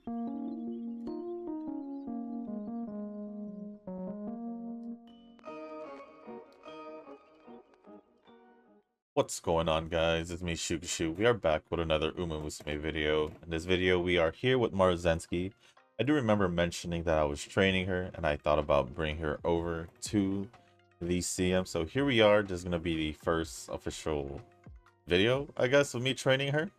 What's going on, guys? It's me, Shukashu. We are back with another Musume video. In this video, we are here with Maruzensky. I do remember mentioning that I was training her, and I thought about bringing her over to the CM. So here we are. This is going to be the first official video, I guess, of me training her.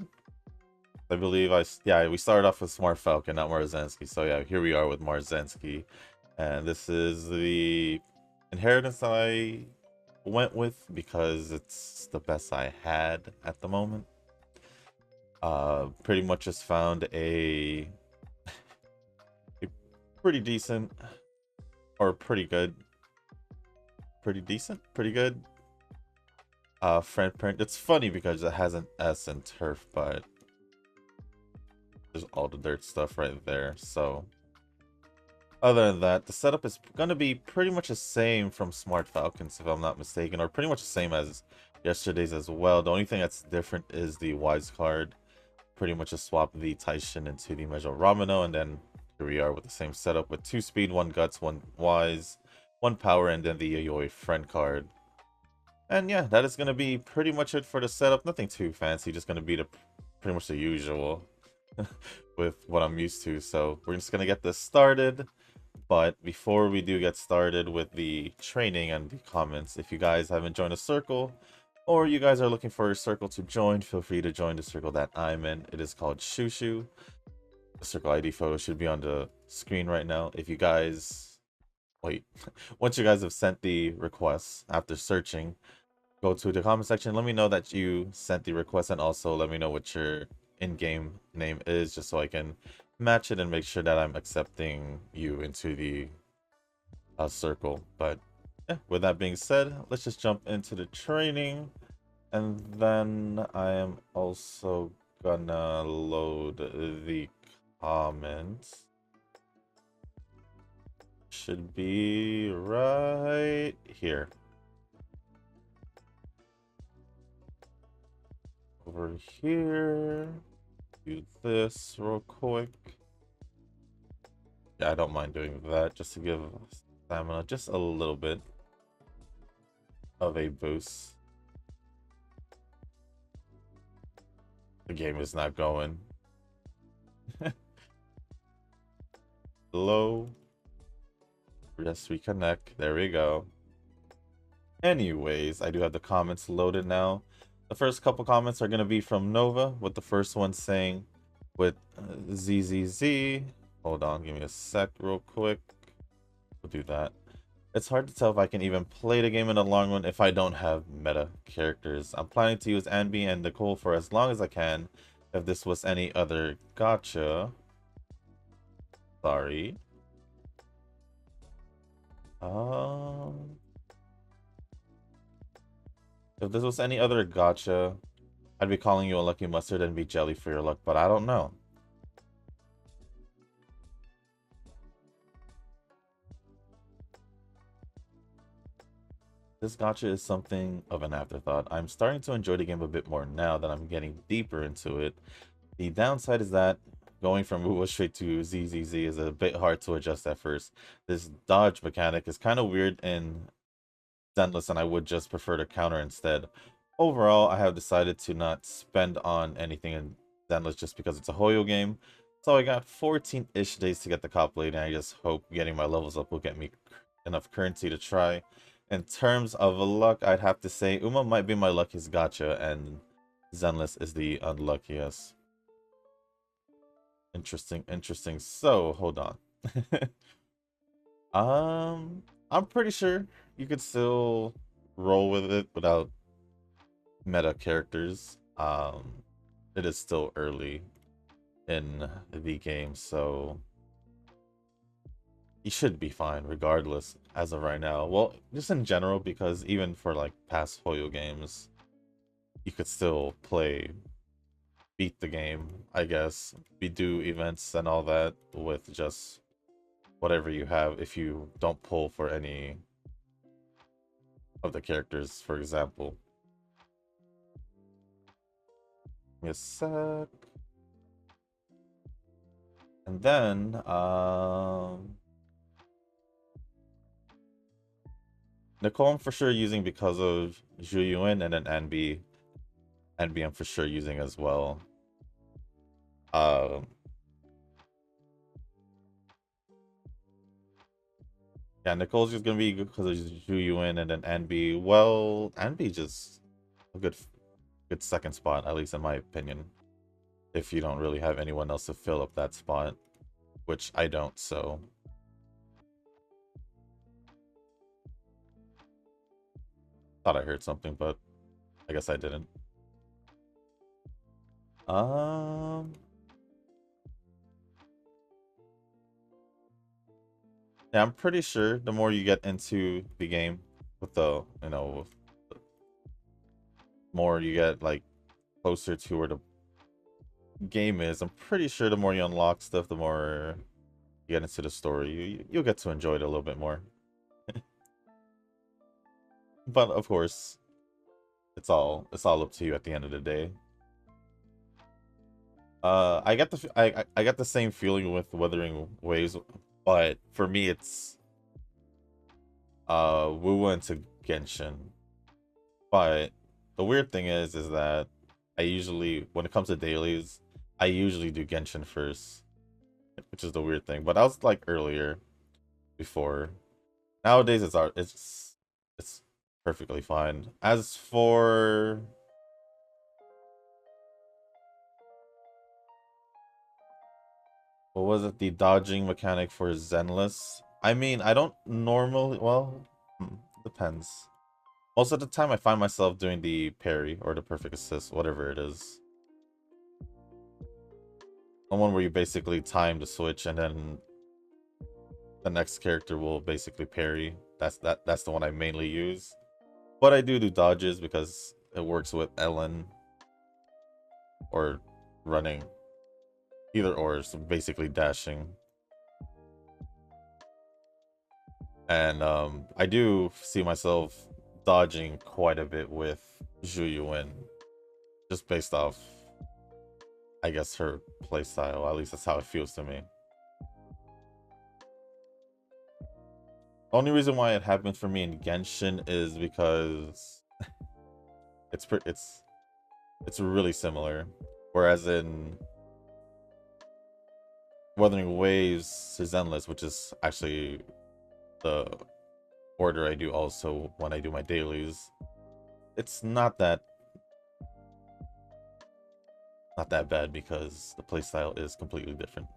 I believe we started off with Smart Falcon, not Maruzensky. So yeah, here we are with Maruzensky. And this is the inheritance that I went with because it's the best I had at the moment. Pretty much just found a pretty decent or pretty good, pretty good friend print. It's funny because it has an S in turf, but there's all the dirt stuff right there. So other than that, the setup is going to be pretty much the same from Smart Falcons, if I'm not mistaken, or pretty much the same as yesterday's as well. The only thing that's different is the Wise card. Pretty much just swap the Taishin into the Measure Ramino, and then here we are with the same setup with 2 speed, 1 guts, 1 wise, 1 power, and then the Yayoi friend card. And yeah, that is going to be pretty much it for the setup. Nothing too fancy, just going to be pretty much the usual with what I'm used to. So we're just going to get this started. But before we do get started with the training and the comments, if you guys haven't joined a circle, or you guys are looking for a circle to join, feel free to join the circle that I'm in. It is called Shushu. The circle ID photo should be on the screen right now. If you guys... Wait. Once you guys have sent the request after searching, go to the comment section. Let me know that you sent the request, and also let me know what your in-game name is, just so I can match it and make sure that I'm accepting you into the circle. But yeah, with that being said, let's just jump into the training, and then I am also gonna load the comments. Should be right here. Over here. Do this real quick. Yeah, I don't mind doing that just to give stamina just a little bit of a boost. The game is not going. Hello. Yes, reconnect. There we go. Anyways, I do have the comments loaded now. The first couple comments are going to be from Nova, with the first one saying with ZZZ. Hold on, give me a sec real quick. We'll do that. It's hard to tell if I can even play the game in the long run if I don't have meta characters. I'm planning to use Anby and Nicole for as long as I can. If this was any other gacha... Sorry. If this was any other gacha, I'd be calling you a lucky mustard and be jelly for your luck, but I don't know. This gacha is something of an afterthought. I'm starting to enjoy the game a bit more now that I'm getting deeper into it. The downside is that going from Uwa straight to ZZZ is a bit hard to adjust at first. This dodge mechanic is kind of weird in Zenless, and I would just prefer to counter instead. Overall, I have decided to not spend on anything in Zenless just because it's a Hoyo game. So I got 14-ish days to get the cop blade, and I just hope getting my levels up will get me enough currency to try. In terms of luck, I'd have to say Uma might be my luckiest gacha, and Zenless is the unluckiest. Interesting. So, hold on. I'm pretty sure you could still roll with it without meta characters. It is still early in the game, so you should be fine regardless as of right now. Well, just in general, because even for like past Hoyo games, you could still beat the game, I guess. We do events and all that with just whatever you have if you don't pull for any of the characters, for example. Give me a sec. And then, Nicole I'm for sure using because of Zhu Yuan, and then NB I'm for sure using as well. Um, yeah, Nicole's just gonna be because of Zhu Yuan, and then NB. Well, NB just a good second spot, at least in my opinion. If you don't really have anyone else to fill up that spot, which I don't, so. Thought I heard something, but I guess I didn't. Yeah, I'm pretty sure the more you get into the game with the, more you get like closer to where the game is, I'm pretty sure the more you unlock stuff, the more you get into the story, you'll get to enjoy it a little bit more. But of course, it's all up to you at the end of the day. I get I get the same feeling with Wuthering Waves, but for me it's Wu went to Genshin. But the weird thing is that I usually, when it comes to dailies, I usually do Genshin first, which is the weird thing. But I was like earlier, before. Nowadays it's perfectly fine. As for what was it, the dodging mechanic for Zenless? I mean, I don't normally, well, depends. Most of the time I find myself doing the parry or the perfect assist, whatever it is. The one where you basically time the switch and then the next character will basically parry. That's the one I mainly use. But I do dodges because it works with Ellen or running. Either or, so basically dashing. And I do see myself dodging quite a bit with Zhu Yuan, just based off, I guess, her playstyle. At least that's how it feels to me. The only reason why it happens for me in Genshin is because it's really similar. Whereas in Wuthering Waves is Endless, which is actually the order I do also when I do my dailies, it's not that bad because the playstyle is completely different.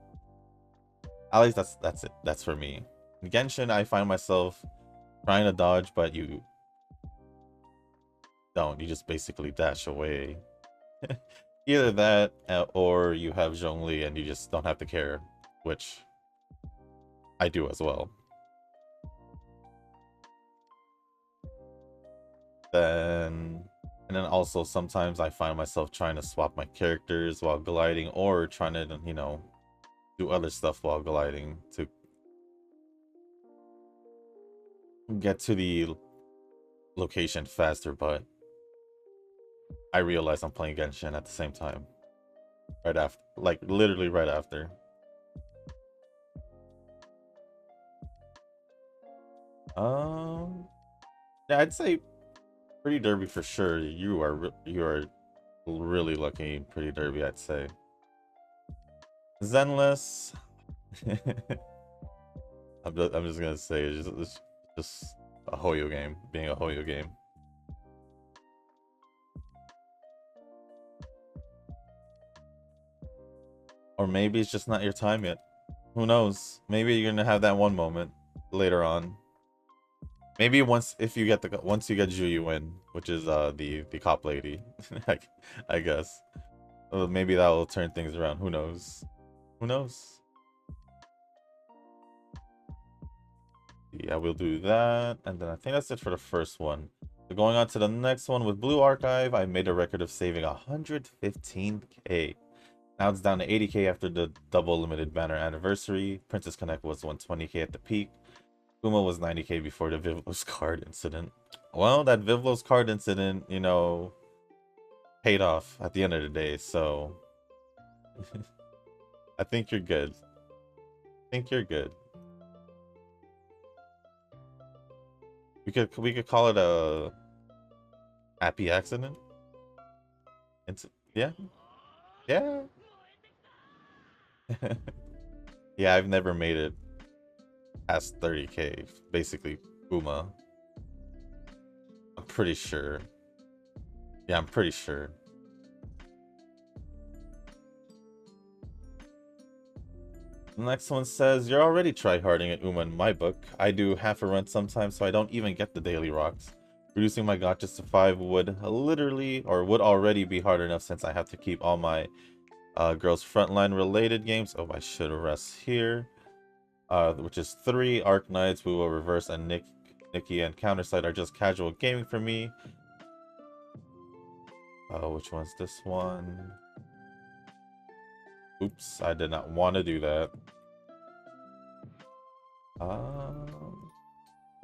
At least that's it. That's for me. In Genshin, I find myself trying to dodge, but you don't. You just basically dash away. Either that, or you have Zhongli and you just don't have to care, which I do as well. And then also sometimes I find myself trying to swap my characters while gliding, or trying to, do other stuff while gliding to get to the location faster, but I realize I'm playing Genshin at the same time. Right after, like literally right after. Yeah, I'd say Pretty Derby for sure. You are really lucky, Pretty Derby, I'd say. Zenless. I'm just gonna say it's just a Hoyo game, being a Hoyo game. Or maybe it's just not your time yet. Who knows? Maybe you're gonna have that one moment later on. Maybe once you get Zhu Yuan, which is the cop lady, I guess. Maybe that will turn things around. Who knows? Who knows? Yeah, we'll do that, and then I think that's it for the first one. So going on to the next one with Blue Archive, I made a record of saving 115k. Now it's down to 80k after the double limited banner anniversary. Princess Connect was 120k at the peak. Kuma was 90k before the Vivlos card incident. Well, that Vivlos card incident, paid off at the end of the day, so I think you're good. think you're good. We could call it a happy accident. It's yeah, yeah. Yeah, I've never made it past 30K. Basically, Uma. I'm pretty sure. Yeah, I'm pretty sure. The next one says, you're already tryharding at Uma in my book. I do half a run sometimes, so I don't even get the daily rocks. Reducing my gotchas to 5 would literally, or would already be hard enough since I have to keep all my girls frontline related games. Oh, I should rest here. Which is 3 Arc Knights, we will reverse, and Nikki and Counterside are just casual gaming for me. Which one's this one? Oops, I did not want to do that.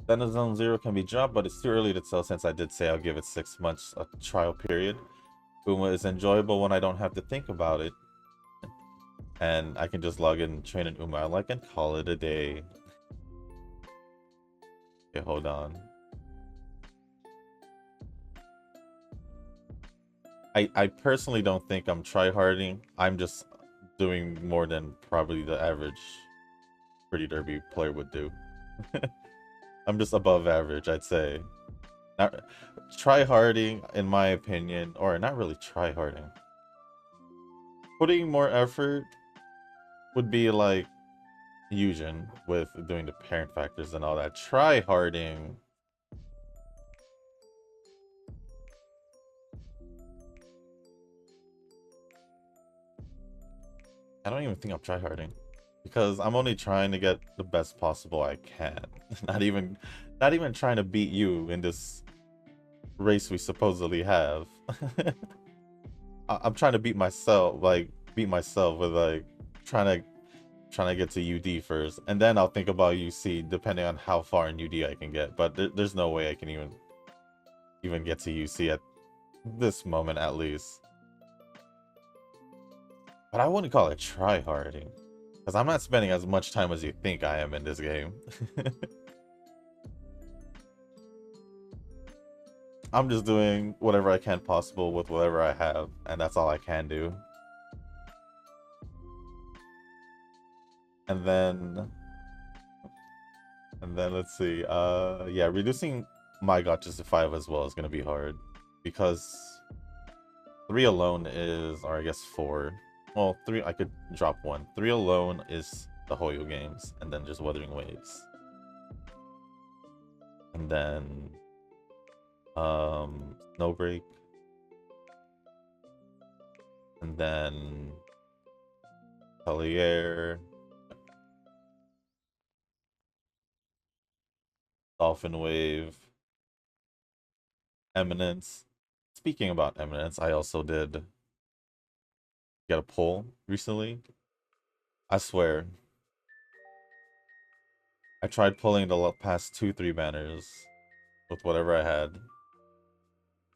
Then Zone 0 can be dropped, but it's too early to tell since I did say I'll give it 6 months a trial period. Uma is enjoyable when I don't have to think about it. And I can just log in and train in Uma. I like and call it a day. Okay, hold on. I personally don't think I'm tryharding. I'm just doing more than probably the average Pretty Derby player would do. I'm just above average, I'd say. Not tryharding, in my opinion, or not really tryharding. Putting more effort would be like Eugen with doing the parent factors and all that. Tryharding. I don't even think I'm tryharding. Because I'm only trying to get the best possible I can. not even trying to beat you in this race we supposedly have. I'm trying to beat myself, with like trying to get to UD first, and then I'll think about UC depending on how far in UD I can get. But there's no way I can even get to UC at this moment, at least. But I wouldn't call it tryharding. Because I'm not spending as much time as you think I am in this game. I'm just doing whatever I can possible with whatever I have, and that's all I can do. And then let's see. Yeah, reducing my gotchas to 5 as well is gonna be hard. Because 3 alone is, or I guess 4. Well, 3, I could drop 1. 3 alone is the Hoyo games, and then just Wuthering Waves. And then Snowbreak. And then Collier. Dolphin Wave. Eminence. Speaking about Eminence, I also did get a pull recently. I swear. I tried pulling the past 2-3 banners with whatever I had.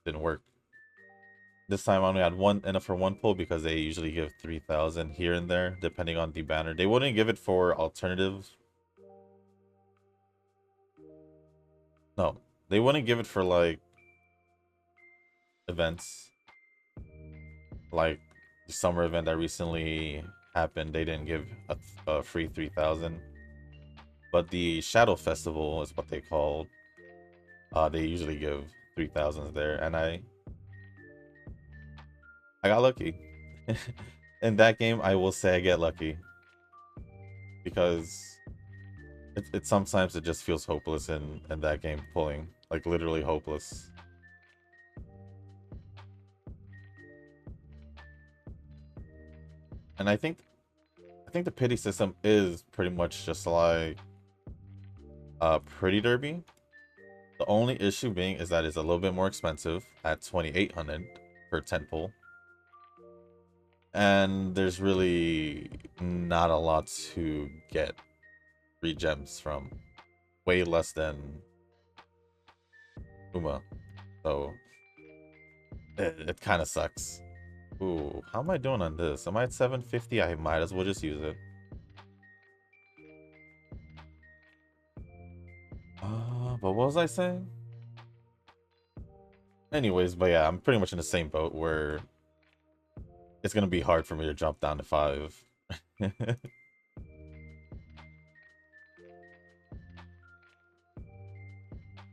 Didn't work. This time I only had enough for 1 pull because they usually give 3,000 here and there, depending on the banner. They wouldn't give it for alternative. No, they wouldn't give it for like events. Like the summer event that recently happened, they didn't give a free 3,000. But the Shadow Festival is what they called. They usually give 3,000s there, and I got lucky. In that game, I will say I get lucky. Because it sometimes it just feels hopeless in that game pulling. Like literally hopeless. And I think the pity system is pretty much just like Pretty Derby. The only issue being is that it's a little bit more expensive at 2,800 per 10 pull. And there's really not a lot to get free gems from. Way less than Uma. So it kind of sucks. Ooh, how am I doing on this? Am I at 750? I might as well just use it. But what was I saying? Anyways, but yeah, I'm pretty much in the same boat where it's gonna be hard for me to jump down to 5.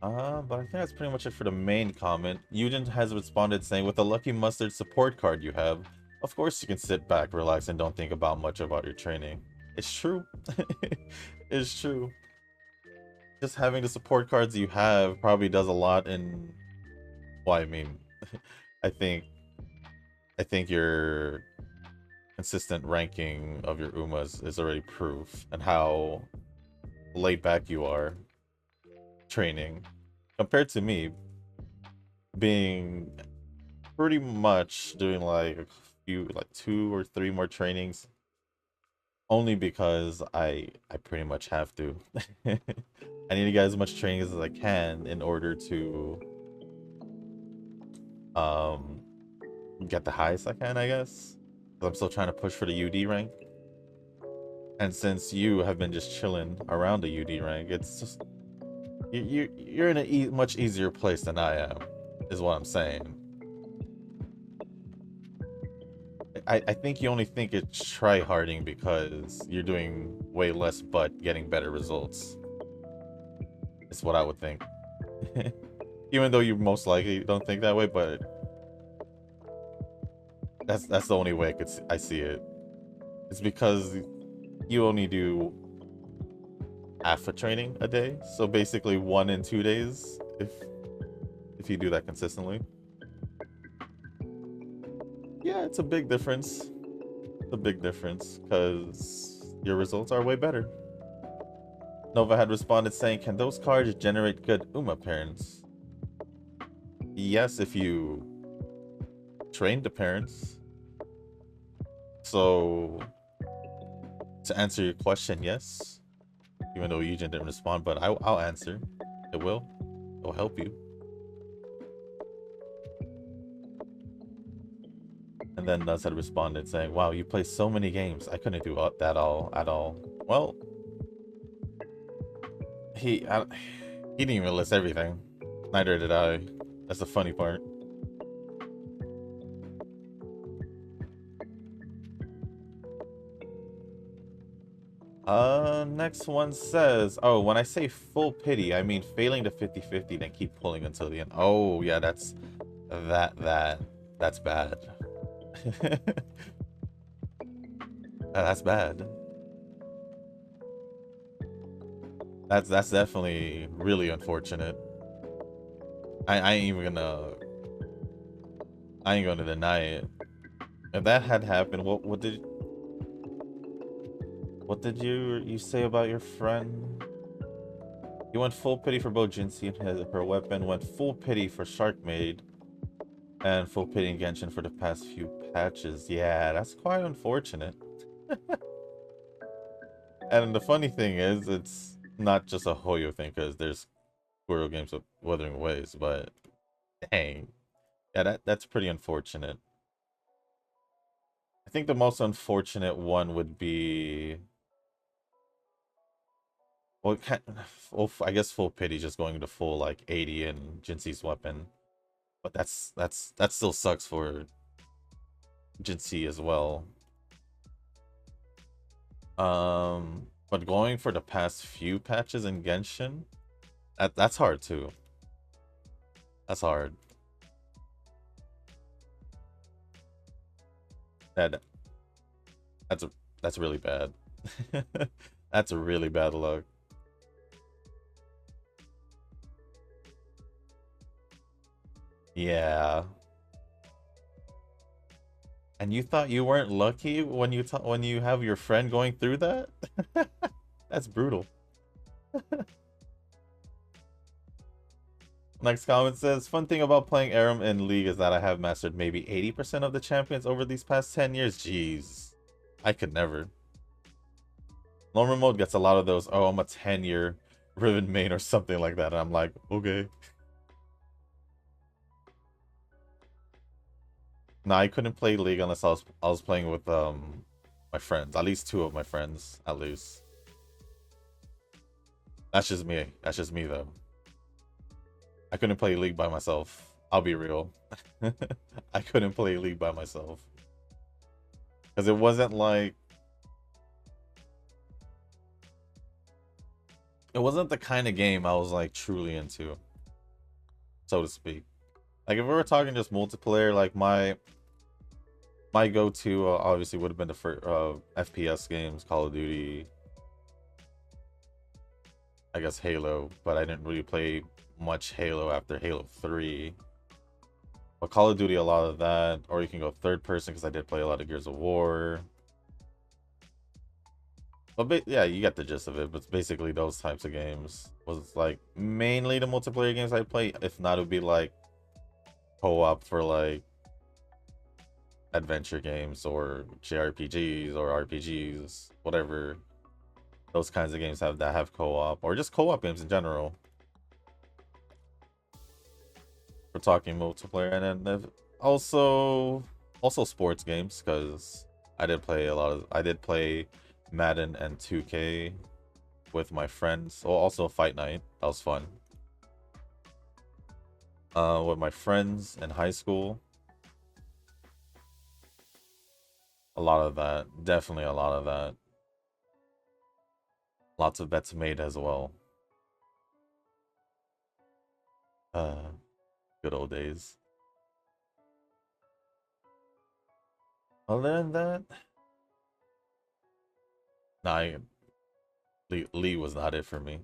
But I think that's pretty much it for the main comment. Eugen has responded saying, with the Lucky Mustard support card you have, of course you can sit back, relax, and don't think about much about your training. It's true. It's true. Just having the support cards you have probably does a lot in... Well, I mean, I think your consistent ranking of your Umas is already proof, and how laid back you are training compared to me being pretty much doing like a few, like 2 or 3 more trainings only because I pretty much have to. I need to get as much training as I can in order to get the highest I can, I guess. I'm still trying to push for the UD rank. And since you have been just chilling around the UD rank, it's just you're in a much easier place than I am, is what I'm saying. I think you only think it's try-harding because you're doing way less but getting better results. It's what I would think. Even though you most likely don't think that way, but that's the only way I see it. It's because you only do half a training a day, so basically 1 in 2 days if you do that consistently. Yeah, it's a big difference. It's a big difference because your results are way better. Nova had responded saying, can those cards generate good Uma parents? Yes, if you train the parents. So, to answer your question, yes. Even though Eugen didn't respond, but I'll answer. It will. It will help you. And then Nuz had responded saying, wow, you play so many games. I couldn't do that at all. Well, he didn't even list everything. Neither did I. That's the funny part. Next one says, oh, when I say full pity, I mean failing to 50-50, then keep pulling until the end. Oh, yeah, that's bad. That's bad. That's definitely really unfortunate. I ain't gonna deny it. If that had happened, what did you say about your friend? You went full pity for both Jinsei and her weapon, went full pity for Sharkmaid, and full pity in Genshin for the past few patches. Yeah, that's quite unfortunate. And the funny thing is, it's not just a Hoyo thing, because there's Goro games with Wuthering Waves, but dang. Yeah, that's pretty unfortunate. I think the most unfortunate one would be... Well, I guess full pity just going to full like 80 in Jinsei's weapon. But that still sucks for Jinsei as well. But going for the past few patches in Genshin, that's hard too. That's hard. That's really bad. That's a really bad luck. Yeah. And you thought you weren't lucky when you have your friend going through that? That's brutal. Next comment says, fun thing about playing Aram in League is that I have mastered maybe 80% of the champions over these past 10 years. Jeez. I could never. Normal mode gets a lot of those, oh, I'm a 10-year Riven main or something like that. And I'm like, okay. No, I couldn't play League unless I was playing with my friends. At least 2 of my friends, at least. That's just me. That's just me though. I couldn't play League by myself. I'll be real. I couldn't play League by myself. Because it wasn't like... It wasn't the kind of game I was like truly into, so to speak. Like if we were talking just multiplayer, like my go-to obviously would have been the first FPS games, Call of Duty, I guess Halo, but I didn't really play much Halo after Halo 3. But Call of Duty, a lot of that, or you can go third person because I did play a lot of Gears of War. But yeah, you get the gist of it. But basically those types of games was like mainly the multiplayer games I play. If not, it would be like co-op for like adventure games or JRPGs or RPGs, whatever. Those kinds of games have co-op, or just co-op games in general. We're talking multiplayer, and then also sports games, because I did play Madden and 2K with my friends. Oh, also Fight Night, that was fun. With my friends in high school. A lot of that, definitely a lot of that. Lots of bets made as well. Good old days. Other than that, nah, League was not it for me.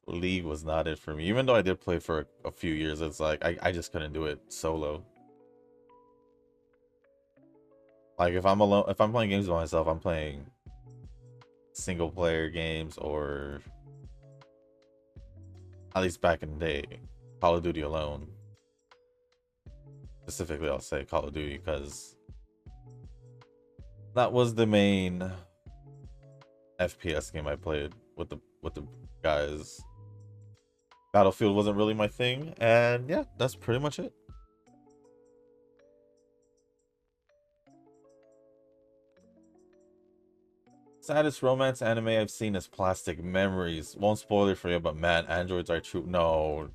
League was not it for me. Even though I did play for a few years, it's like I just couldn't do it solo. Like if I'm alone, if I'm playing games by myself, I'm playing single player games, or at least back in the day, Call of Duty alone. Specifically, I'll say Call of Duty because that was the main FPS game I played with the guys. Battlefield wasn't really my thing, and yeah, that's pretty much it. Saddest romance anime I've seen is Plastic Memories. Won't spoil it for you, but man, androids are true. No,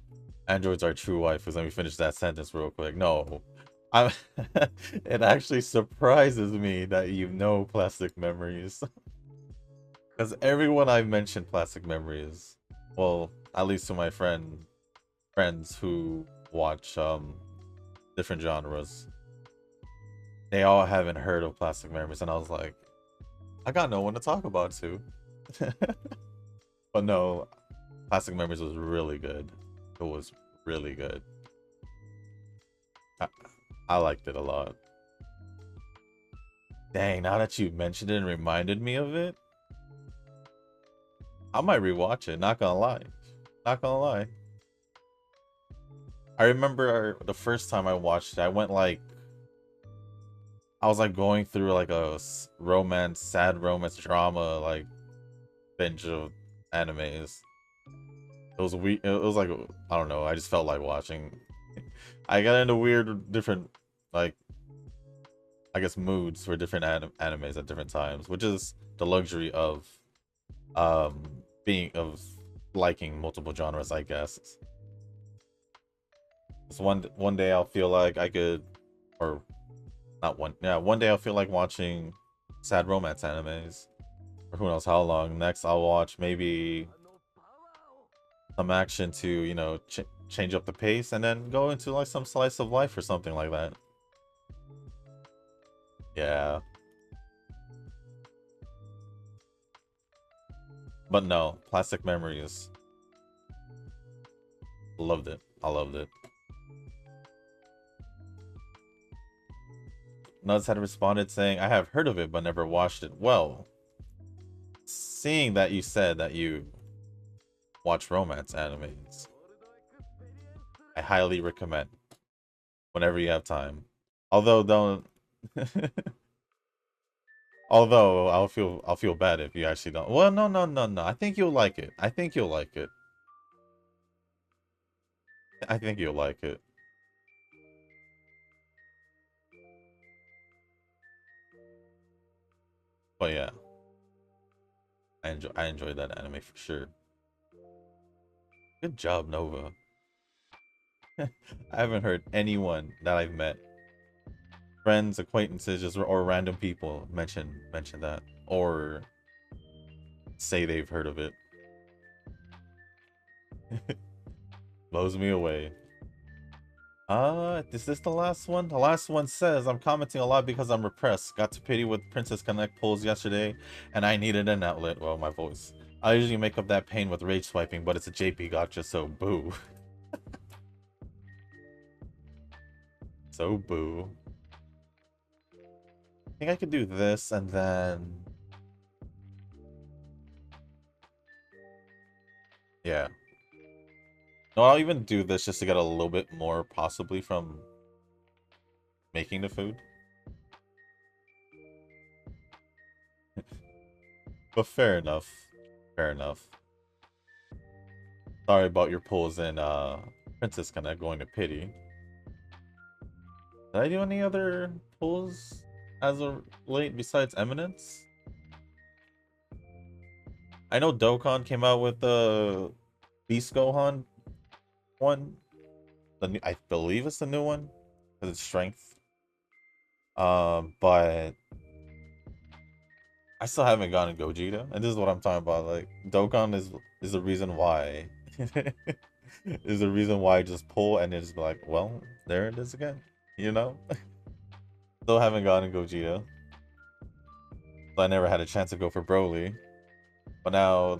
androids are true waifus. Let me finish that sentence real quick. No, I'm. It actually surprises me that you know Plastic Memories, because everyone I've mentioned Plastic Memories, well, at least to my friends who watch different genres, they all haven't heard of Plastic Memories, and I was like, I got no one to talk about too. But no, Plastic Memories was really good. It was really good. I liked it a lot. Dang, now that you mentioned it and reminded me of it, I might rewatch it, not gonna lie. Not gonna lie. I remember the first time I watched it, I went like, I was like going through like a sad romance drama like binge of animes. It was weird. It was like, I don't know. I just felt like watching. I got into weird, different, like, I guess moods for different animes at different times, which is the luxury of um liking multiple genres, I guess. So one day I'll feel like I could, or not one, yeah, one day I'll feel like watching sad romance animes, or who knows how long. Next I'll watch maybe some action to, you know, change up the pace, and then go into like some slice of life or something like that. Yeah. But no, Plastic Memories. Loved it. I loved it. Nuts had responded saying, I have heard of it but never watched it. Well, seeing that you said that you watch romance animes, I highly recommend whenever you have time. Although don't although I'll feel bad if you actually don't. Well, no. I think you'll like it. I think you'll like it. I think you'll like it. But yeah, I enjoyed that anime for sure. Good job, Nova. I haven't heard anyone that I've met, friends, acquaintances, just or random people mention that or say they've heard of it. Blows me away. Is this the last one? The last one says, I'm commenting a lot because I'm repressed. Got to pity with Princess Connect polls yesterday, and I needed an outlet. Well, my voice. I usually make up that pain with rage swiping, but it's a JP gotcha, so boo. So boo. I think I could do this, and then... Yeah. No, I'll even do this just to get a little bit more, possibly, from making the food. But fair enough. Fair enough. Sorry about your pulls in Princess Connect going to pity. Did I do any other pulls as of late besides Eminence? I know Dokkan came out with the Beast Gohan one. I believe it's the new one because it's strength. But I still haven't gotten Gogeta, and this is what I'm talking about. Like Dokkan is the reason why. Is the reason why I just pull and it's like, well, there it is again. You know? Still haven't gotten Gogeta. So I never had a chance to go for Broly. But now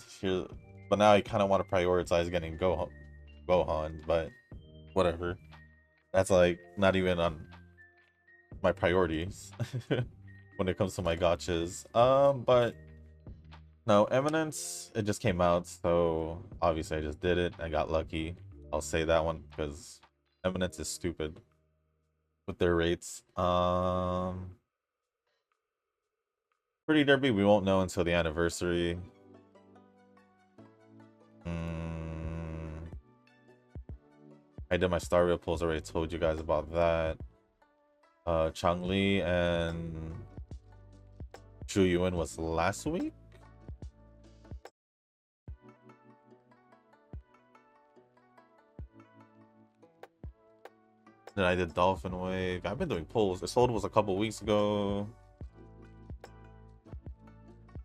I kind of want to prioritize getting Gohan, but whatever. That's like not even on my priorities when it comes to my gotchas. But no, Eminence, it just came out, so obviously I just did it. I got lucky. I'll say that one because Eminence is stupid with their rates. Pretty Derby, we won't know until the anniversary. I did my Star Rail pulls, already told you guys about that. Changli and Zhu Yuan was last week? Then I did Dolphin Wave. I've been doing pulls. Isolde was a couple weeks ago.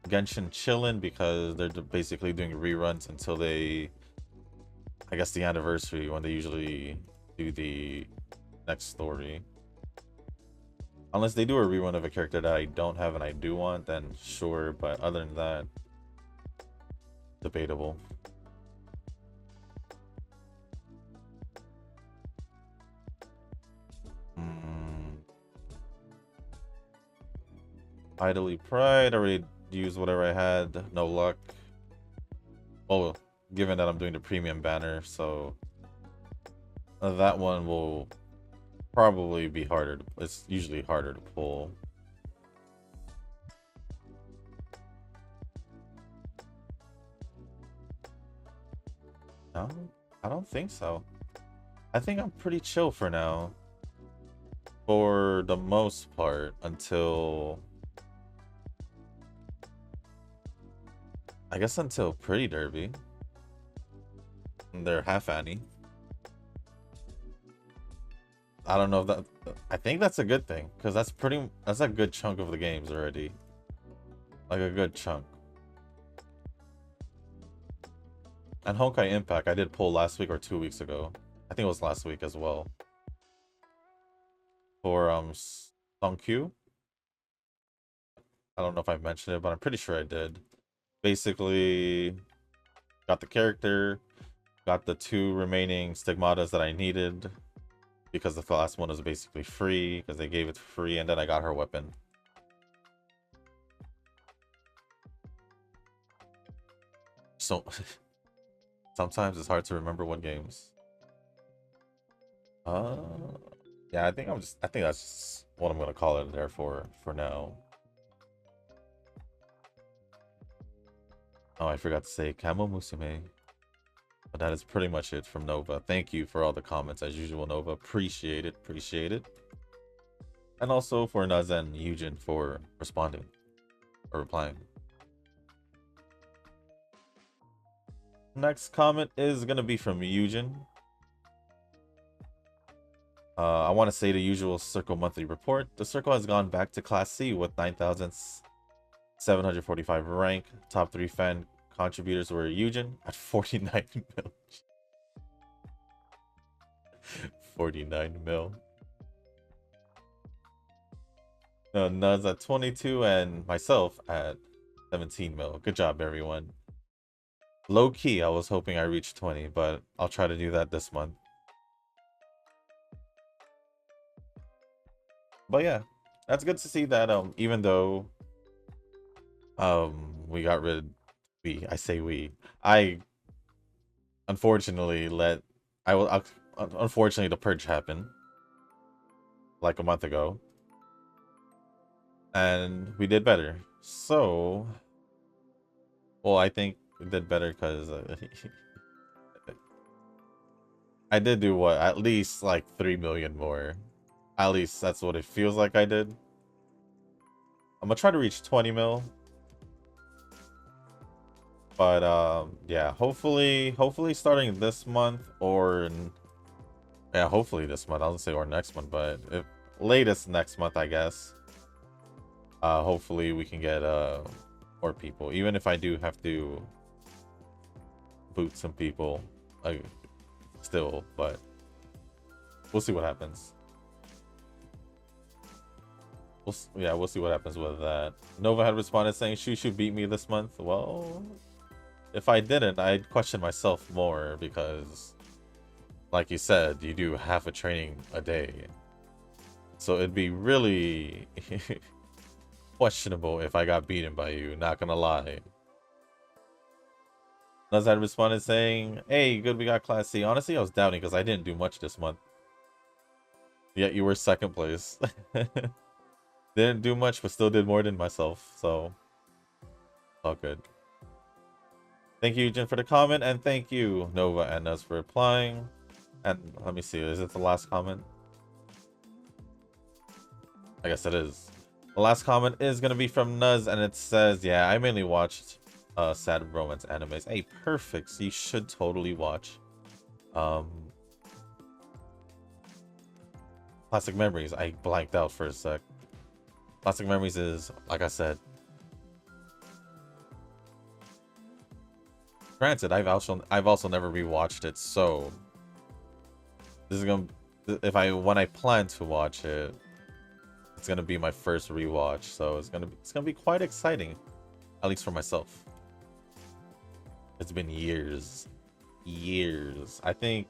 Genshin chillin' because they're basically doing reruns until they, I guess, the anniversary when they usually do the next story. Unless they do a rerun of a character that I don't have and I do want, then sure. But other than that, debatable. Idly Pride, already used whatever I had, no luck. Oh, given that I'm doing the premium banner, so that one will probably be harder. It's usually harder to pull. No, I don't think so. I think I'm pretty chill for now. For the most part, until... I guess until Pretty Derby. They're half Annie. I don't know if that... I think that's a good thing, because that's a good chunk of the games already. Like a good chunk. And Honkai Impact, I did pull last week or 2 weeks ago. I think it was last week as well. For Songkyu. I don't know if I mentioned it, but I'm pretty sure I did. Basically, got the character, got the 2 remaining stigmatas that I needed, because the last one was basically free, because they gave it free, and then I got her weapon. So, sometimes it's hard to remember what games. Yeah, I think that's just what I'm gonna call it there for now. Oh, I forgot to say Camo Musume. But that is pretty much it from Nova. Thank you for all the comments as usual, Nova. Appreciate it. Appreciate it. And also for Nazen and Eugen for responding or replying. Next comment is going to be from Eugen. I want to say the usual Circle monthly report. The Circle has gone back to Class C with 9,745 rank. Top 3 fan contributors were Eugen at 49 mil. 49 mil. Nuns at 22 and myself at 17 mil. Good job, everyone. Low key, I was hoping I reached 20, but I'll try to do that this month. But yeah, that's good to see that even though we got rid I unfortunately unfortunately the purge happened like a month ago. And we did better. So well, I think we did better because I did do what, at least like 3 million more. At least that's what it feels like I did. I'm gonna try to reach 20 mil. But yeah, hopefully starting this month or yeah, hopefully this month. I was gonna say or next month, but if latest next month, I guess. Hopefully we can get more people. Even if I do have to boot some people, like still, but we'll see what happens. We'll see what happens with that. Nova had responded saying Shushu beat me this month. Well, if I didn't, I'd question myself more because, like you said, you do half a training a day. So it'd be really questionable if I got beaten by you, not gonna lie. Nuz had responded saying, hey, good, we got Class C. Honestly, I was doubting because I didn't do much this month. Yet you were second place. Didn't do much, but still did more than myself, so all good. Thank you, Jin, for the comment, and thank you, Nova and Nuz, for replying. And let me see, is it the last comment? I guess it is. The last comment is gonna be from Nuz, and it says, yeah, I mainly watched sad romance animes. Hey, perfect. So you should totally watch Classic Memories. I blanked out for a sec. Classic Memories is, like I said, granted, I've also never rewatched it, so this is gonna, when I plan to watch it, it's gonna be my first rewatch, so it's gonna be quite exciting, at least for myself. It's been years. I think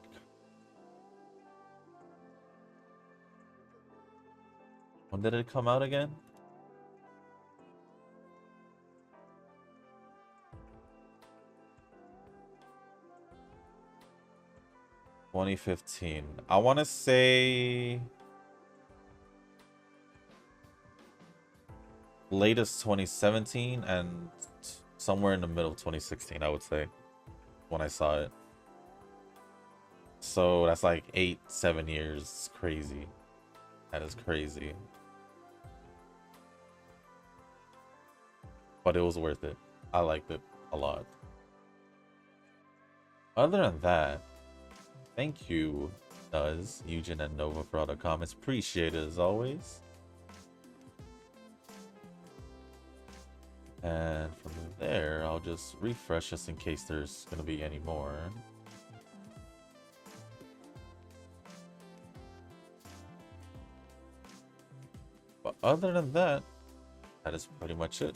when did it come out again? (2015). I want to say latest 2017 and somewhere in the middle of 2016, I would say, when I saw it. So that's like 7 years. It's crazy. That is crazy. But it was worth it. I liked it a lot. Other than that, thank you, Nuz, Eugen, and Nova for all the comments. Appreciate it as always. And from there, I'll just refresh just in case there's going to be any more. But other than that, that is pretty much it.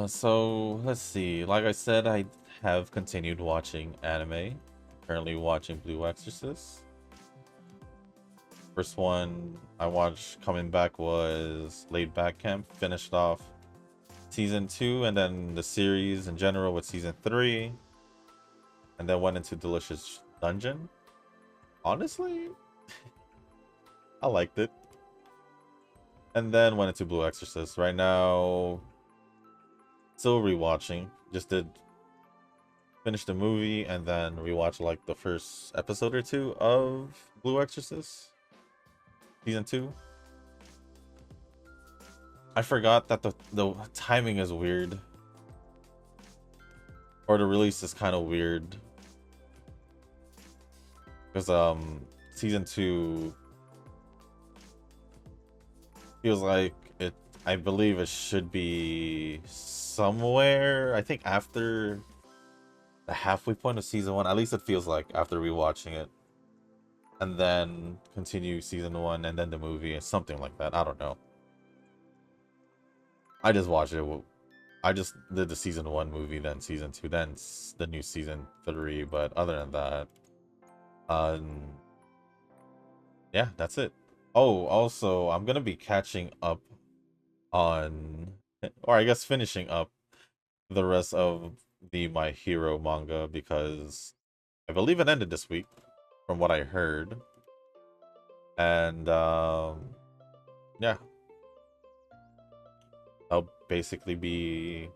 So let's see. Like I said, I have continued watching anime. Currently watching Blue Exorcist. First one I watched coming back was Laid Back Camp. Finished off season 2 and then the series in general with season 3. And then went into Delicious Dungeon. Honestly, I liked it. And then went into Blue Exorcist. Right now, still rewatching. Just did finish the movie and then rewatch like the first episode or 2 of Blue Exorcist season 2. I forgot that the timing is weird, or the release is kind of weird, because season 2 feels like it. I believe it should be somewhere. I think after the halfway point of season 1. At least it feels like after rewatching it, and then continue season 1 and then the movie, something like that. I don't know. I just watched it. I just did the season 1 movie, then season 2, then the new season 3. But other than that, yeah, that's it. Oh, also, I'm gonna be catching up on, or I guess finishing up the rest of the My Hero manga, because I believe it ended this week, from what I heard. And yeah, I'll basically be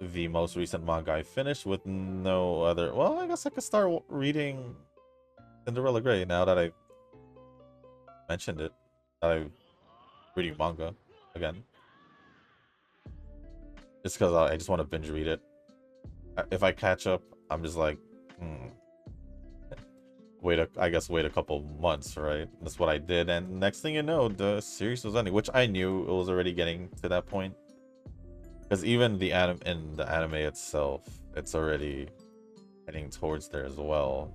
the most recent manga I finished with no other. Well, I guess I could start reading Cinderella Grey now that I mentioned it. That I'm reading manga again. Just because I just want to binge read it. If I catch up, I'm just like, I guess wait a couple months, right? That's what I did, and next thing you know, the series was ending, which I knew it was already getting to that point. Because even the anime itself, it's already heading towards there as well.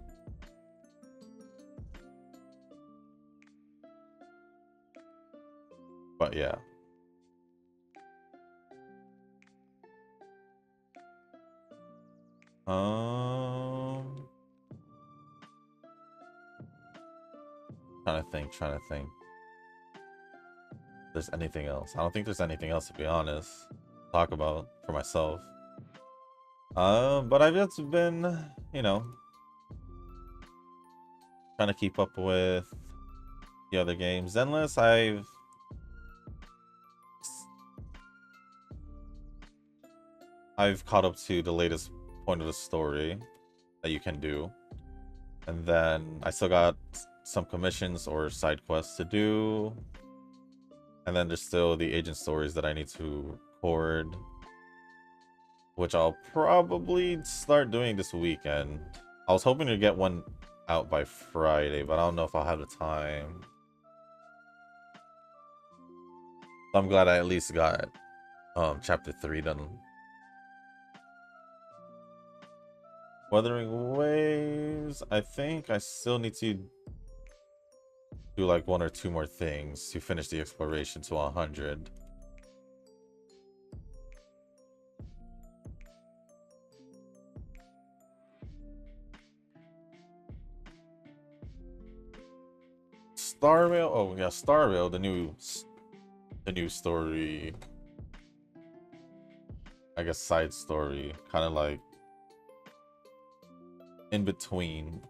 But yeah. Trying to think. If there's anything else? I don't think there's anything else, to be honest. Talk about for myself. But I've just been, you know, trying to keep up with the other games. Zenless, I've caught up to the latest point of the story that you can do. And then I still got some commissions or side quests to do. And then there's still the agent stories that I need to record, which I'll probably start doing this weekend. I was hoping to get one out by Friday, but I don't know if I'll have the time. So I'm glad I at least got chapter 3 done. Wuthering Waves, I think I still need to do like 1 or 2 more things to finish the exploration to 100. Star Rail, oh yeah, Star Rail, the new story, I guess side story, kind of like in between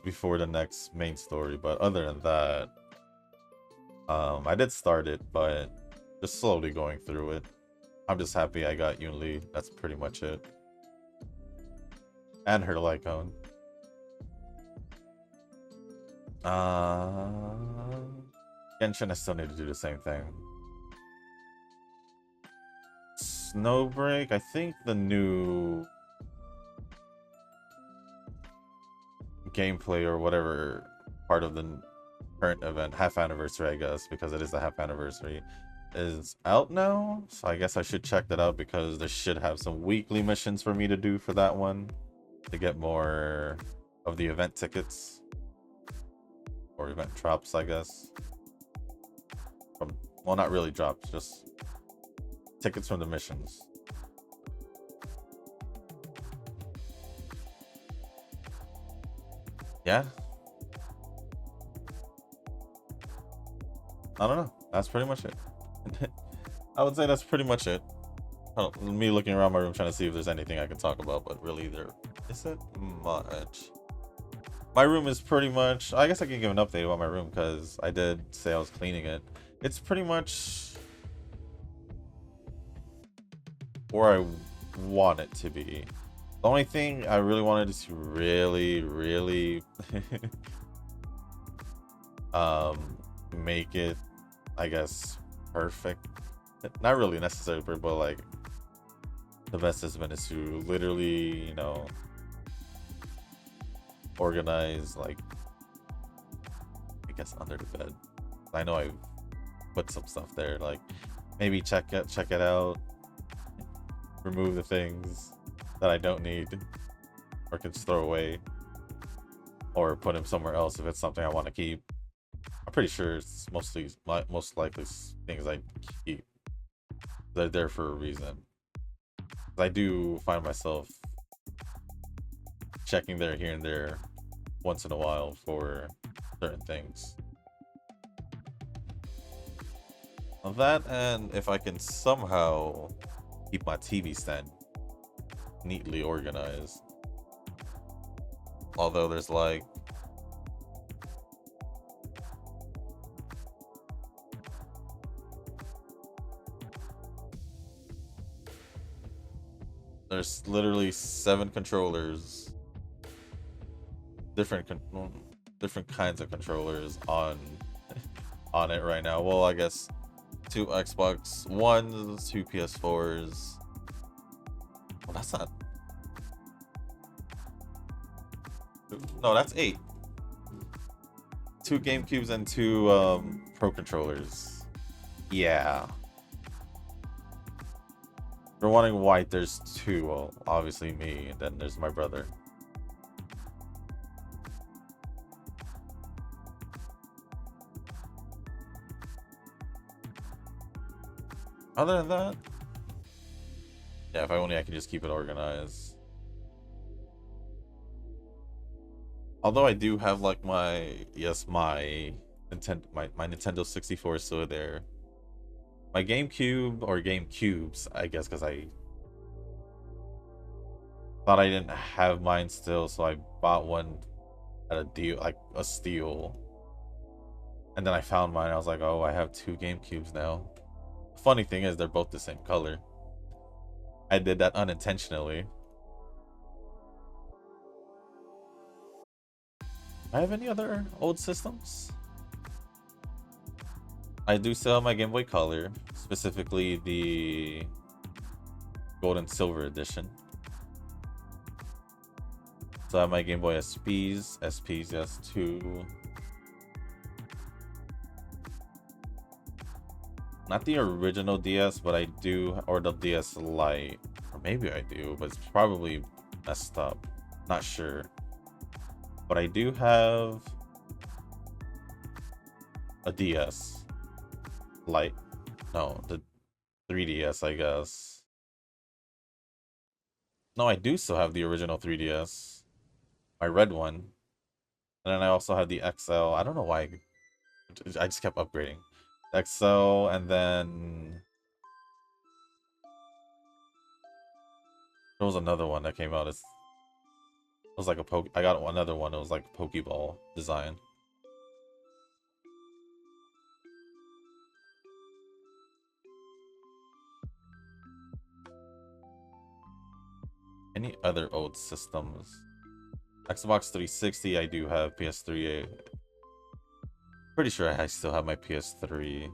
before the next main story. But other than that, I did start it, but just slowly going through it. I'm just happy I got Yunli. That's pretty much it. And her Lycone. Genshin, I still need to do the same thing. Snowbreak, I think the new gameplay or whatever part of the current event, half anniversary, I guess, because it is the half anniversary, is out now. So I guess I should check that out, because they should have some weekly missions for me to do for that one to get more of the event tickets or event drops, I guess. Well, not really drops, just tickets from the missions. Yeah, I don't know. That's pretty much it. I would say that's pretty much it. Me looking around my room trying to see if there's anything I can talk about, but really there isn't much. My room is pretty much, I guess I can give an update about my room, because I did say I was cleaning it. It's pretty much where I want it to be. The only thing I really wanted is to really make it, I guess, perfect. Not really necessary, but like the best has been is to literally, you know, organize, like, I guess under the bed. I know I put some stuff there, like maybe check it out, remove the things that I don't need or can just throw away, or put them somewhere else if it's something I want to keep. I'm pretty sure it's most likely things I keep. They're there for a reason. I do find myself checking there here and there once in a while for certain things. That, and if I can somehow keep my TV stand neatly organized. Although there's like there's literally 7 controllers, different kinds of controllers on it right now. Well, I guess 2 Xbox Ones, 2 PS4s. Well, that's not. No, that's 8. 2 GameCubes and 2 Pro controllers. Yeah. For wanting white, there's 2. Well, obviously me, and then there's my brother. Other than that, yeah, if I could just keep it organized. Although I do have like my Nintendo 64 is still there. My GameCube, or GameCubes, I guess, because I thought I didn't have mine still, so I bought one at a deal, like a steal. And then I found mine. I was like, oh, I have 2 GameCubes now. The funny thing is, they're both the same color. I did that unintentionally. I have any other old systems? I do still have my Game Boy Color, specifically the Gold and Silver edition. So I have my Game Boy SPs, yes, 2. Not the original DS, but I do, or the DS Lite, or maybe I do, but it's probably messed up. Not sure. But I do have a DS Lite. No, the 3DS, I guess. No, I do still have the original 3DS. My red one. And then I also have the XL. I don't know why. I just kept upgrading. XL, and then there was another one that came out. It was like I got another one. It was like a Pokeball design. Any other old systems? Xbox 360, I do have. PS3, pretty sure I still have my PS3.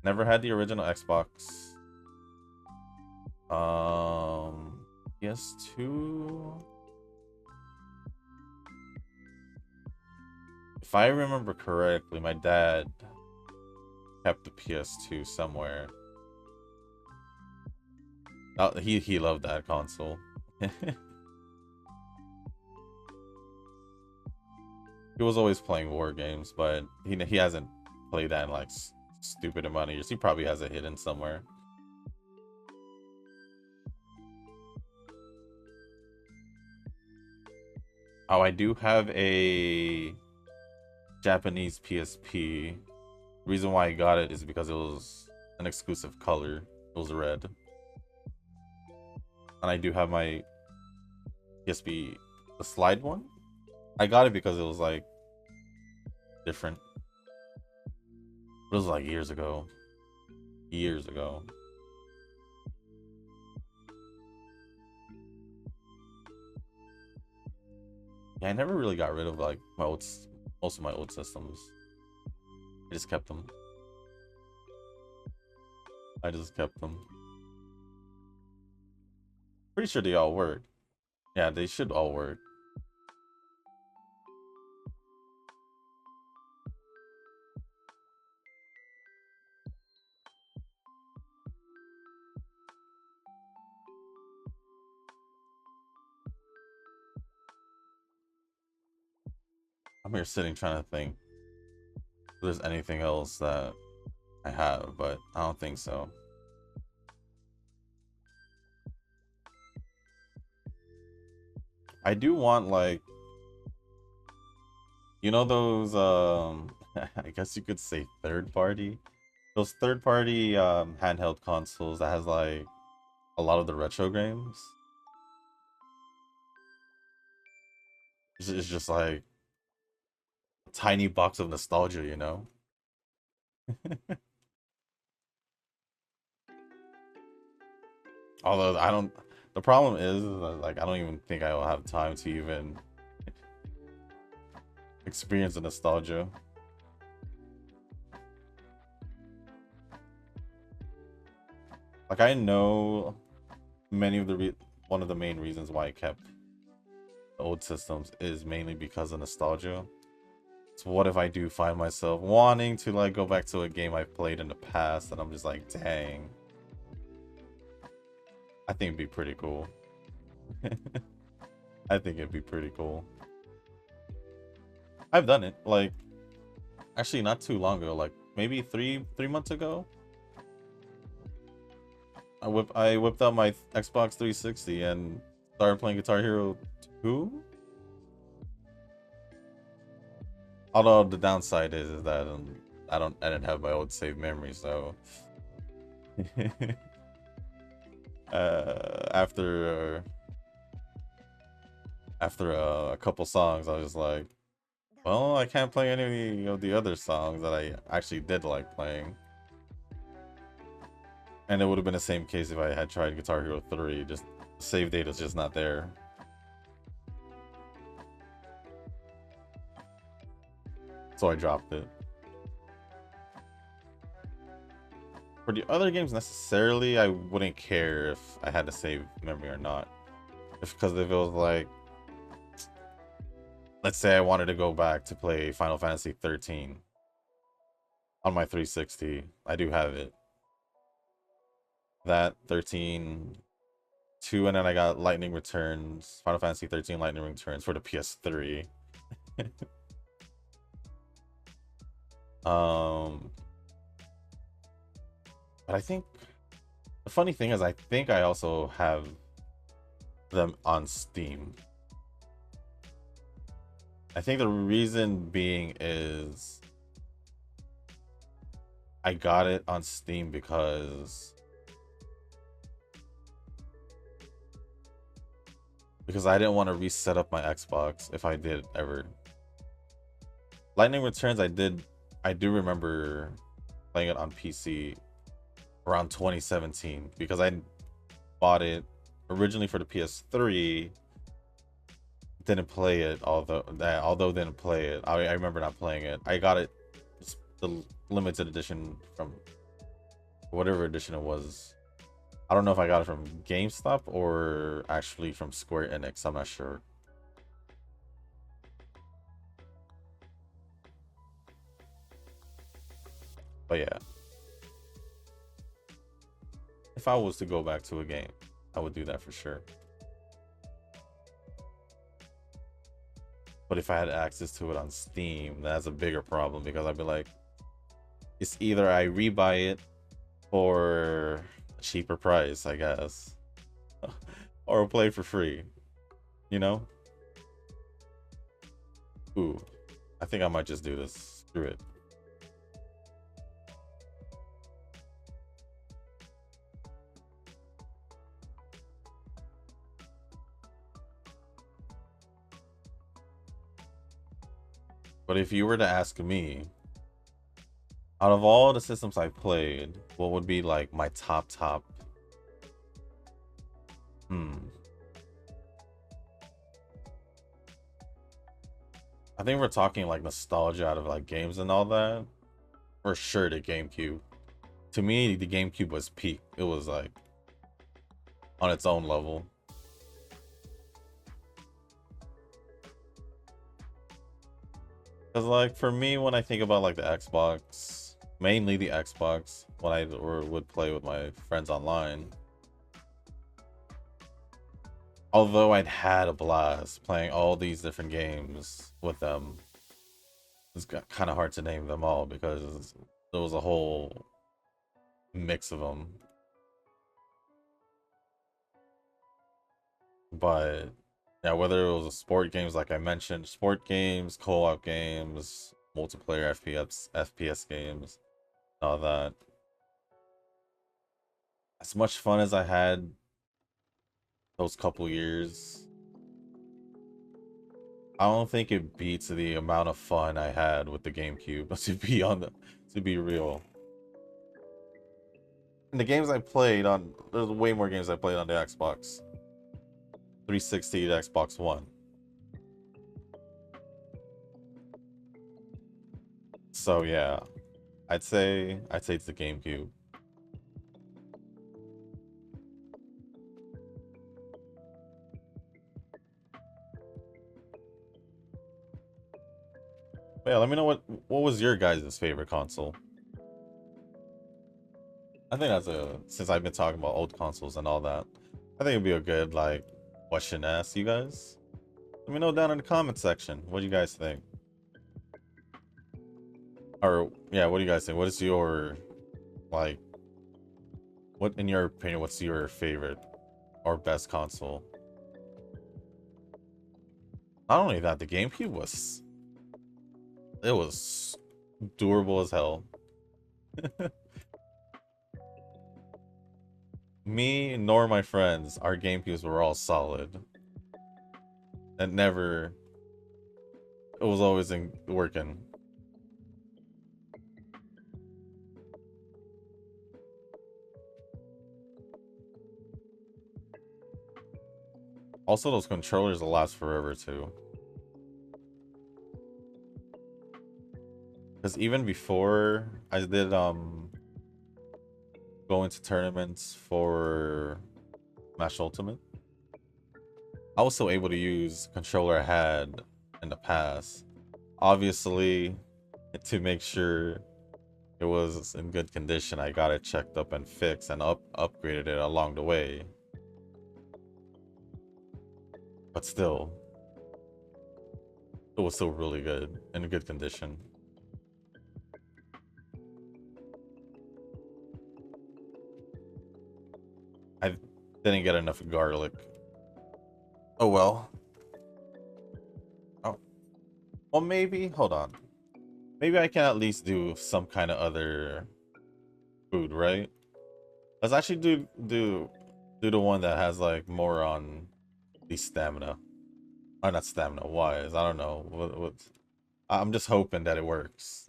Never had the original Xbox. PS2. If I remember correctly, my dad kept the PS2 somewhere. Oh, he loved that console. He was always playing war games, but he hasn't played that in like stupid amount of years. He probably has it hidden somewhere. Oh, I do have a Japanese PSP. The reason why I got it is because it was an exclusive color. It was red. And I do have my PSP, the slide one. I got it because it was like different. It was like years ago. Years ago. Yeah, I never really got rid of like most of my old systems. I just kept them. Pretty sure they all work. Yeah, they should all work. I'm here sitting trying to think if there's anything else that I have, but I don't think so. I do want like, you know, those I guess you could say third party. Those third party handheld consoles that has like a lot of the retro games. It's just like a tiny box of nostalgia, you know? Although I don't, the problem is like I don't even think I will have time to even experience the nostalgia. Like I know many of the one of the main reasons why I kept the old systems is mainly because of nostalgia. So what if I do find myself wanting to like go back to a game I've played in the past and I'm just like, dang. I think it'd be pretty cool. I think it'd be pretty cool. I've done it like actually not too long ago, like maybe three months ago. I whipped out my Xbox 360 and started playing Guitar Hero 2. Although the downside is that I didn't have my old save memory, so after a couple songs, I was like, well, I can't play any of the other songs that I actually did like playing. And it would have been the same case if I had tried Guitar Hero 3. Just the save data's just not there. So I dropped it. For the other games necessarily, I wouldn't care if I had to save memory or not. Because if it was like, let's say I wanted to go back to play Final Fantasy 13 on my 360, I do have it. That 13 2, and then I got Lightning Returns, Final Fantasy 13 Lightning Returns for the PS3. But I think the funny thing is I think I also have them on Steam. I think the reason being is I got it on Steam because I didn't want to reset up my Xbox if I did ever. Lightning Returns I do remember playing it on PC around 2017 because I bought it originally for the PS3. Didn't play it, although didn't play it. I remember not playing it. I got it the limited edition from whatever edition it was. I don't know if I got it from GameStop or actually from Square Enix. I'm not sure. But yeah. If I was to go back to a game, I would do that for sure. But if I had access to it on Steam, that's a bigger problem because I'd be like, it's either I rebuy it for a cheaper price, I guess, or play for free, you know? Ooh, I think I might just do this. Screw it. But if you were to ask me, out of all the systems I played, what would be like my top? I think we're talking like nostalgia out of like games and all that. For sure, the GameCube. To me, the GameCube was peak. It was like on its own level. Because, like, for me, when I think about, like, the Xbox, mainly the Xbox, when I would play with my friends online, although I'd had a blast playing all these different games with them, it's kind of hard to name them all because there was a whole mix of them. But yeah, whether it was a sport games like I mentioned, sport games, co-op games, multiplayer FPS games, all that. As much fun as I had those couple years, I don't think it beats the amount of fun I had with the GameCube. To be real. And the games I played on, there's way more games I played on the Xbox 360 to Xbox One. So yeah, I'd say it's the GameCube. But yeah, let me know what was your guys' favorite console. I think that's since I've been talking about old consoles and all that, I think it'd be a good like question to ask you guys. Let me know down in the comment section. What do you guys think? Or yeah, what do you guys think? What is your like? What in your opinion? What's your favorite or best console? Not only that, the GameCube was durable as hell. Me nor my friends, our GameCubes were all solid. And never, it was always working. Also, those controllers will last forever too. Because even before I did go into tournaments for Smash Ultimate, I was still able to use controller I had in the past. Obviously, to make sure it was in good condition, I got it checked up and fixed and upgraded it along the way. But still, it was still really good, in good condition. I didn't get enough garlic. Oh well. Oh, well maybe. Hold on. Maybe I can at least do some kind of other food, right? Let's actually do the one that has like more on the stamina. Or not stamina wise. I don't know. I'm just hoping that it works.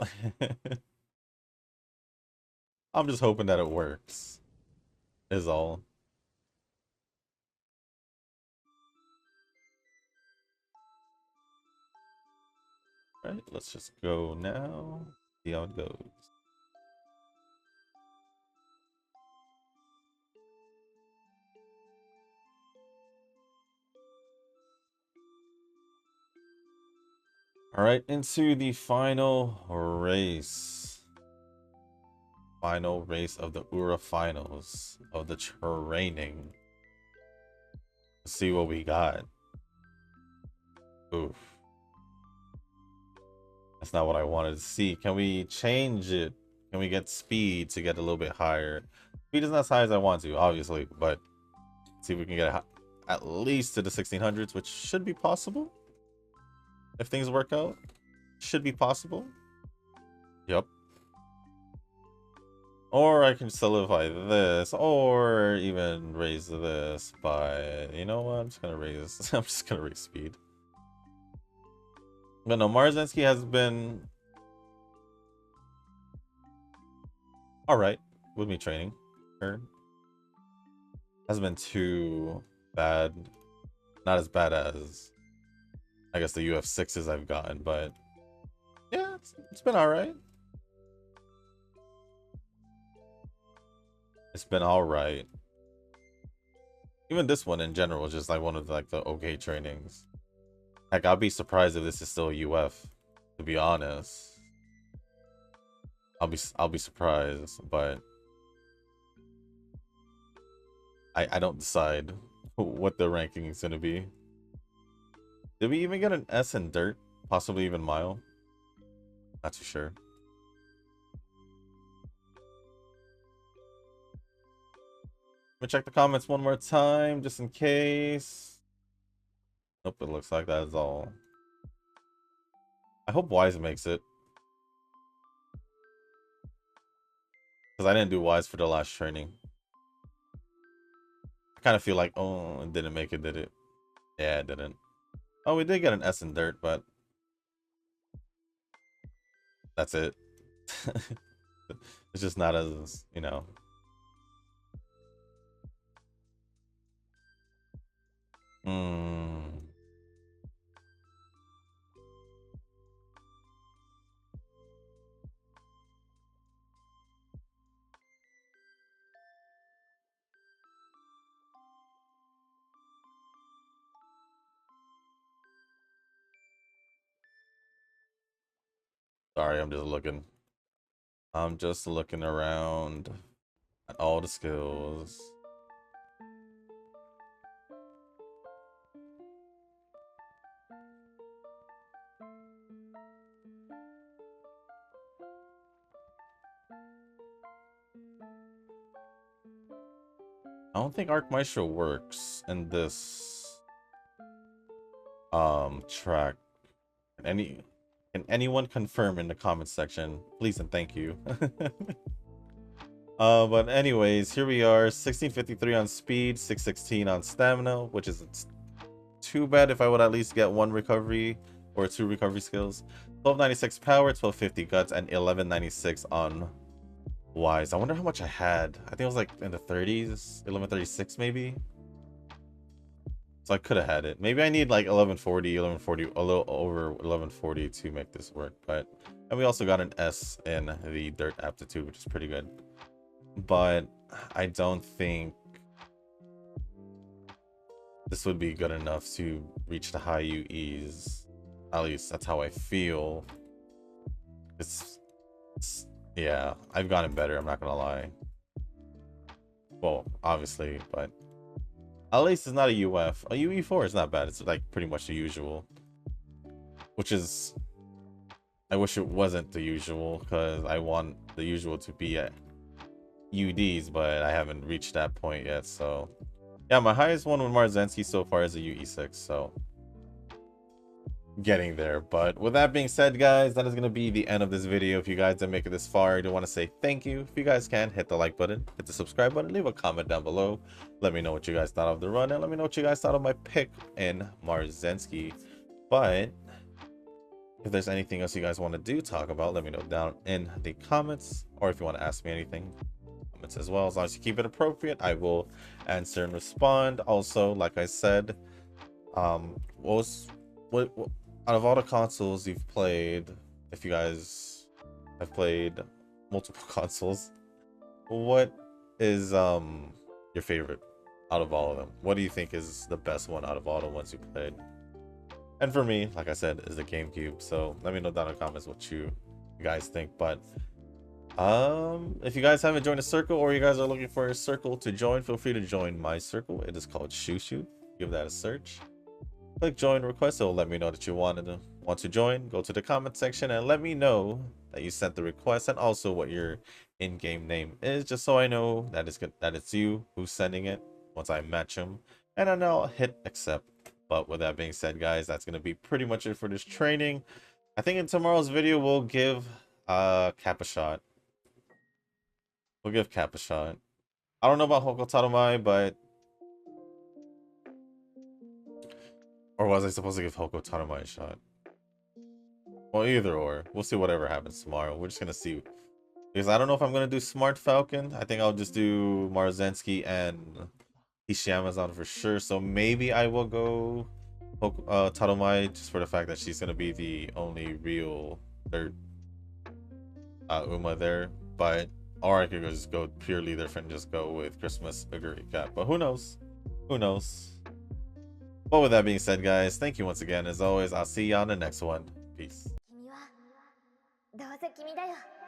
I'm just hoping that it works. Is all. Right, let's just go now. See how it goes. All right, into the final race. Final race of the Ura finals of the training. Let's see what we got. Oof. That's not what I wanted to see. Can we change it? Can we get speed to get a little bit higher? Speed is not as high as I want to, obviously, but see if we can get it at least to the 1600s, which should be possible. If things work out, should be possible. Yep. Or I can solidify this, or even raise this by, you know what? I'm just gonna raise. I'm just gonna raise speed. But no, Maruzensky has been all right with me training. Her hasn't been too bad. Not as bad as I guess the UF6s I've gotten, but yeah, it's been all right. It's been all right. Even this one in general is just like one of the okay trainings. Heck, I'll be surprised if this is still a UF, to to be honest. I'll be surprised, but I don't decide what the ranking is gonna be. Did we even get an S in Dirt? Possibly even Mile? Not too sure. Let me check the comments one more time, just in case. Nope, it looks like that is all. I hope Wise makes it. Because I didn't do Wise for the last training. I kind of feel like, oh, it didn't make it, did it? Yeah, it didn't. Oh, we did get an S in Dirt, but that's it. It's just not as, you know. Sorry, I'm just looking. I'm just looking around at all the skills. I don't think Arc Maestro works in this track. Can anyone confirm in the comments section, please and thank you. But anyways, here we are, 1653 on speed, 616 on stamina, which isn't too bad if I would at least get one recovery or two recovery skills. 1296 power, 1250 guts, and 1196 on Wise. I wonder how much I had. I think it was like in the 30s, 1136 maybe. So I could have had it. Maybe I need like 1140, a little over 1140 to make this work. But and we also got an S in the Dirt aptitude, which is pretty good. But I don't think this would be good enough to reach the high UEs. At least that's how I feel. It's yeah, I've gotten better, I'm not gonna lie. Well, obviously, but at least it's not a UF. A UE4 is not bad. It's like pretty much the usual. Which is... I wish it wasn't the usual, because I want the usual to be at UDs, but I haven't reached that point yet, so... Yeah, my highest one with Maruzensky so far is a UE6, so... Getting there. But with that being said, guys, that is going to be the end of this video. If you guys didn't make it this far, I do want to say thank you. If you guys can, hit the like button, hit the subscribe button, leave a comment down below. Let me know what you guys thought of the run, and let me know what you guys thought of my pick in Maruzensky. But if there's anything else you guys want to talk about, let me know down in the comments, or if you want to ask me anything, comments as well. As long as you keep it appropriate, I will answer and respond. Also, like I said, what out of all the consoles you've played, if you guys have played multiple consoles, what is your favorite out of all of them? What do you think is the best one out of all the ones you played? And for me, like I said, is the GameCube. So let me know down in the comments what you guys think. But if you guys haven't joined a circle, or you guys are looking for a circle to join, feel free to join my circle. It is called Shushu. Give that a search. Click join request. It will let me know that you want to join. Go to the comment section and let me know that you sent the request, and also what your in-game name is, just so I know that it's you who's sending it once I match them, and then I'll hit accept. But with that being said, guys, that's going to be pretty much it for this training. I think in tomorrow's video we'll give Cap a shot. We'll give Cap a shot. I don't know about Hoko Taromai, but... Or was I supposed to give Hoko Taromai a shot? Well, either or. We'll see whatever happens tomorrow. We're just going to see. Because I don't know if I'm going to do Smart Falcon. I think I'll just do Maruzensky and Ishiyama's on for sure. So maybe I will go Taromai, just for the fact that she's going to be the only real third Uma there. But, or I could just go purely different and just go with Christmas Aguri Cat. But who knows? Who knows? But with that being said, guys, thank you once again. As always, I'll see you on the next one. Peace. どうせ君だよ。